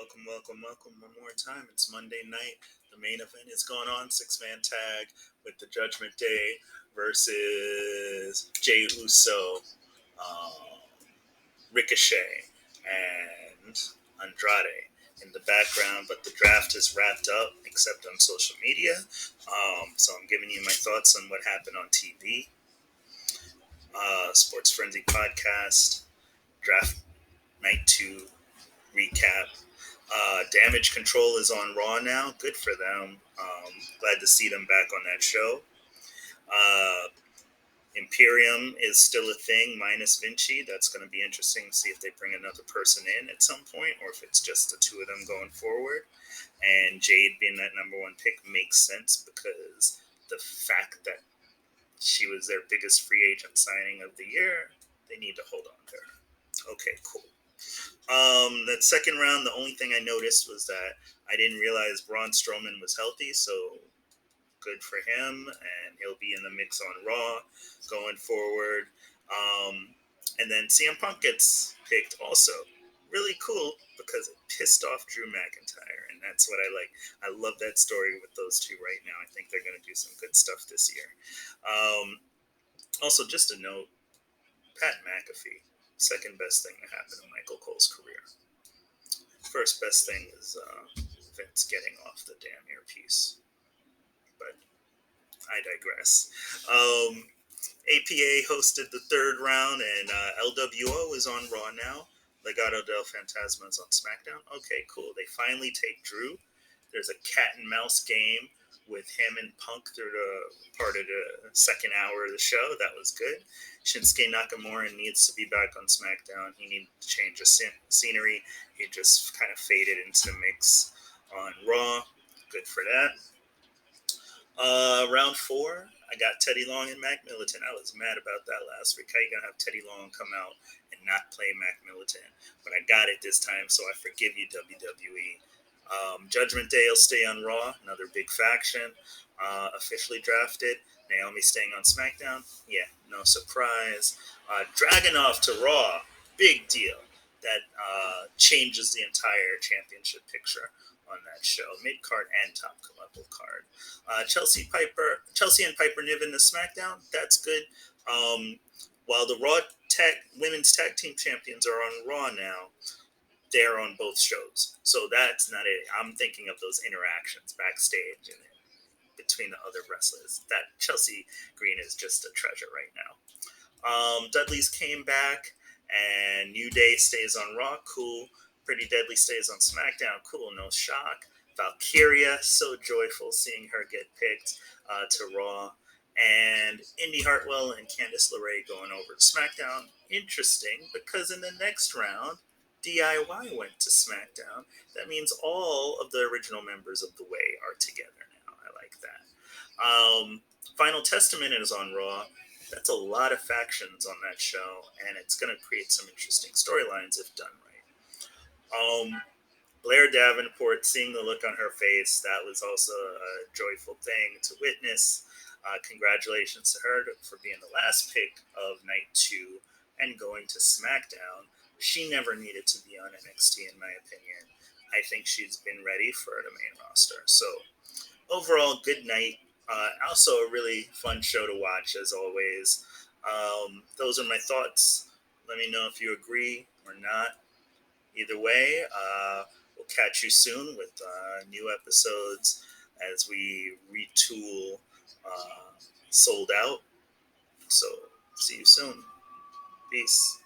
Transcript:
welcome one more time. It's Monday night. The main event is going on. Six-man tag with the Judgment Day versus Jey Uso, um, Ricochet, and Andrade in the background. But the draft is wrapped up, except on social media. So I'm giving you my thoughts on what happened on TV. Sports Frenzy podcast, Draft Night 2 recap. Damage Control is on Raw now. Good for them. Glad to see them back on that show. Imperium is still a thing, minus Vinci. That's going to be interesting to see if they bring another person in at some point, or if it's just the two of them going forward. And Jade being that number one pick makes sense because the fact that she was their biggest free agent signing of the year, they need to hold on to her. Okay, cool. That second round, the only thing I noticed was that I didn't realize Braun Strowman was healthy, so good for him, and he'll be in the mix on Raw going forward. And then CM Punk gets picked also. Really cool because it pissed off Drew McIntyre, and that's what I like. I love that story with those two right now. I think they're going to do some good stuff this year. Also, just a note, Pat McAfee, second best thing to happen in Michael Cole's career. First best thing is Vince getting off the damn earpiece. But I digress. APA hosted the third round, and LWO is on Raw now. Legado del Fantasma is on SmackDown. Okay, cool. They finally take Drew. There's a cat and mouse game with him and Punk through the part of the second hour of the show. That was good. Shinsuke Nakamura needs to be back on SmackDown. He needs to change the scenery. He just kind of faded into the mix on Raw. Good for that. Round 4, I got Teddy Long and Mac Militant. I was mad about that last week. How you gonna have Teddy Long come out and not play Mac Militant? But I got it this time, so I forgive you, WWE. Judgment Day will stay on Raw, another big faction. Officially drafted. Naomi staying on SmackDown. Yeah, no surprise. Dragunov to Raw. Big deal. That changes the entire championship picture on that show. Mid-card and top level card. Chelsea and Piper Niven to SmackDown. That's good. While the Raw Women's Tag Team Champions are on Raw now, they're on both shows. So that's not it. I'm thinking of those interactions backstage and between the other wrestlers. That Chelsea Green is just a treasure right now. Dudley's came back, and New Day stays on Raw. Cool. Pretty Deadly stays on SmackDown. Cool. No shock. Valkyria, so joyful seeing her get picked to Raw. And Indy Hartwell and Candice LeRae going over to SmackDown. Interesting, because in the next round, DIY went to SmackDown. That means all of the original members of The Way are together now. I like that. Final Testament is on Raw. That's a lot of factions on that show, and it's going to create some interesting storylines if done right. Blair Davenport, seeing the look on her face, that was also a joyful thing to witness. Congratulations to her for being the last pick of Night 2 and going to SmackDown. She never needed to be on NXT, in my opinion. I think she's been ready for the main roster. So, overall, good night. Also, a really fun show to watch, as always. Those are my thoughts. Let me know if you agree or not. Either way, we'll catch you soon with new episodes as we retool Souled Out. So, see you soon. Peace.